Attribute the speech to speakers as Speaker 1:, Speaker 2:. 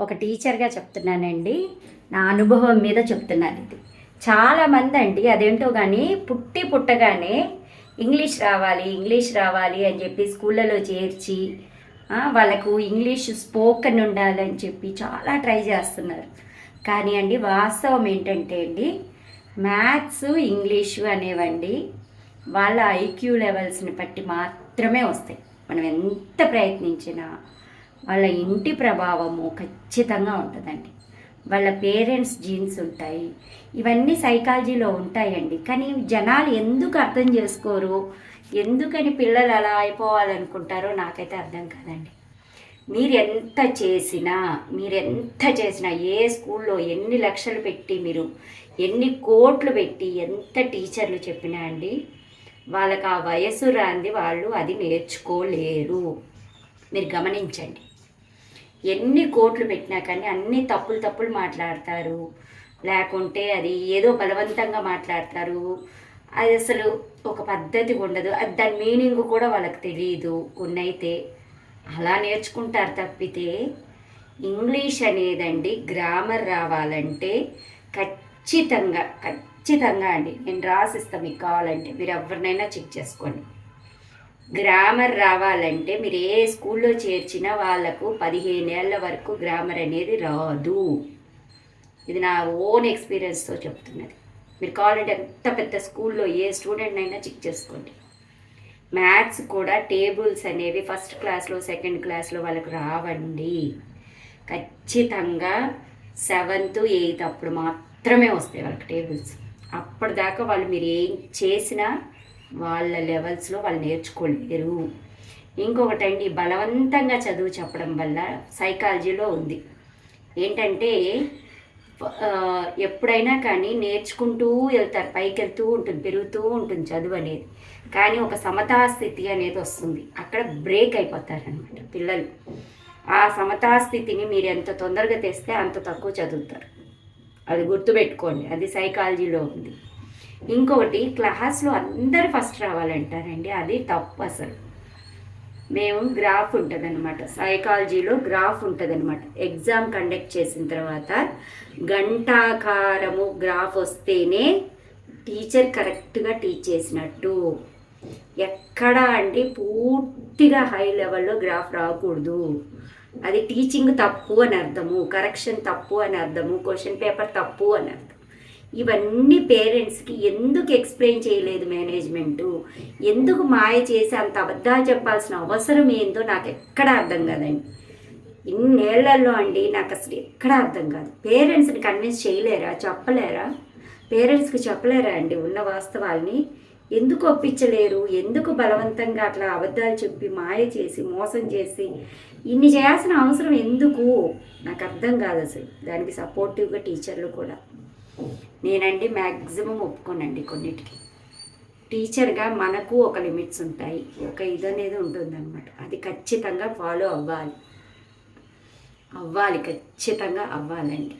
Speaker 1: ఒక టీచర్గా చెప్తున్నానండి. నా అనుభవం మీద చెప్తున్నాను ఇది. చాలామంది అండి అదేంటో కానీ పుట్టగానే ఇంగ్లీష్ రావాలి అని చెప్పి స్కూళ్ళలో చేర్చి వాళ్ళకు ఇంగ్లీష్ స్పోకెన్ ఉండాలని చెప్పి చాలా ట్రై చేస్తున్నారు. కానీ అండి వాస్తవం ఏంటంటే అండి మ్యాథ్స్ ఇంగ్లీషు అనేవండి వాళ్ళ ఐక్యూ లెవెల్స్ని బట్టి మాత్రమే వస్తాయి. మనం ఎంత ప్రయత్నించినా వాళ్ళ ఇంటి ప్రభావము ఖచ్చితంగా ఉంటుందండి. వాళ్ళ పేరెంట్స్ జీన్స్ ఉంటాయి, ఇవన్నీ సైకాలజీలో ఉంటాయండి. కానీ జనాలు ఎందుకు అర్థం చేసుకోరు, ఎందుకని పిల్లలు అలా అయిపోవాలనుకుంటారో నాకైతే అర్థం కాదండి. మీరు ఎంత చేసినా ఏ స్కూల్లో ఎన్ని లక్షలు పెట్టి మీరు ఎన్ని కోట్లు పెట్టి ఎంత టీచర్లు చెప్పినా అండి వాళ్ళకి ఆ వయసు రాంది వాళ్ళు అది నేర్చుకోలేరు. మీరు గమనించండి. ఎన్ని కోట్లు పెట్టినా కానీ అన్ని తప్పులు మాట్లాడతారు, లేకుంటే అది ఏదో బలవంతంగా మాట్లాడతారు. అది అసలు ఒక పద్ధతి ఉండదు. అది దాని మీనింగ్ కూడా వాళ్ళకి తెలియదు. కొన్నైతే అలా నేర్చుకుంటారు తప్పితే ఇంగ్లీష్ అనేదండి గ్రామర్ రావాలంటే ఖచ్చితంగా అండి నేను రాసిస్తాను. మీకు కావాలంటే మీరు ఎవరినైనా చెక్ చేసుకోండి. గ్రామర్ రావాలంటే మీరు ఏ స్కూల్లో చేర్చినా వాళ్ళకు 15 ఏళ్ళ వరకు గ్రామర్ అనేది రాదు. ఇది నా ఓన్ ఎక్స్పీరియన్స్తో చెప్తున్నది. మీరు కావాలంటే ఎంత పెద్ద స్కూల్లో ఏ స్టూడెంట్ అయినా చెక్ చేసుకోండి. మ్యాథ్స్ కూడా టేబుల్స్ అనేవి ఫస్ట్ క్లాస్లో సెకండ్ క్లాస్లో వాళ్ళకు రావండి. ఖచ్చితంగా 7th 8th అప్పుడు మాత్రమే వస్తాయి వాళ్ళకి టేబుల్స్. అప్పటిదాకా వాళ్ళు మీరు ఏం చేసినా వాళ్ళ లెవెల్స్లో వాళ్ళు నేర్చుకోలేరు. ఇంకొకటండి బలవంతంగా చదువు చెప్పడం వల్ల సైకాలజీలో ఉంది ఏంటంటే ఎప్పుడైనా కానీ నేర్చుకుంటూ వెళ్తారు, పైకి వెళ్తూ ఉంటుంది, పెరుగుతూ ఉంటుంది చదువు అనేది. కానీ ఒక సమతాస్థితి అనేది వస్తుంది, అక్కడ బ్రేక్ అయిపోతారనమాట పిల్లలు. ఆ సమతాస్థితిని మీరు ఎంత తొందరగా తెస్తే అంత తక్కువ చదువుతారు. అది గుర్తుపెట్టుకోండి, అది సైకాలజీలో ఉంది. ఇంకొకటి క్లాస్లో అందరు ఫస్ట్ రావాలంటారండి, అది తప్పు. అసలు మేము గ్రాఫ్ ఉంటుంది అనమాట, సైకాలజీలో గ్రాఫ్ ఉంటుంది అనమాట. ఎగ్జామ్ కండక్ట్ చేసిన తర్వాత గంటాకారము గ్రాఫ్ వస్తేనే టీచర్ కరెక్ట్గా టీచ్ చేసినట్టు. ఎక్కడా అంటే పూర్తిగా హై లెవెల్లో గ్రాఫ్ రాకూడదు. అది టీచింగ్ తప్పు అని అర్థము, కరెక్షన్ తప్పు అని అర్థము, క్వశ్చన్ పేపర్ తప్పు అని అర్థం. ఇవన్నీ పేరెంట్స్కి ఎందుకు ఎక్స్ప్లెయిన్ చేయలేదు మేనేజ్మెంటు? ఎందుకు మాయ చేసి అంత అబద్ధాలు చెప్పాల్సిన అవసరం ఏందో నాకు ఎక్కడా అర్థం కాదండి. ఇన్నేళ్లలో అండి నాకు అసలు ఎక్కడా అర్థం కాదు. పేరెంట్స్ని కన్విన్స్ చేయలేరా, చెప్పలేరా? పేరెంట్స్కి చెప్పలేరా అండి ఉన్న వాస్తవాల్ని? ఎందుకు ఒప్పించలేరు? ఎందుకు బలవంతంగా అట్లా అబద్ధాలు చెప్పి మాయ చేసి మోసం చేసి ఇన్ని చేయాల్సిన అవసరం ఎందుకు? నాకు అర్థం కాదు అసలు. దానికి సపోర్టివ్గా టీచర్లు కూడా నేనండి మ్యాక్సిమం ఒప్పుకోనండి. కొన్నిటికి టీచర్గా మనకు ఒక లిమిట్స్ ఉంటాయి, ఒక ఇది అనేది ఉంటుందన్నమాట. అది ఖచ్చితంగా ఫాలో అవ్వాలి, ఖచ్చితంగా అవ్వాలండి.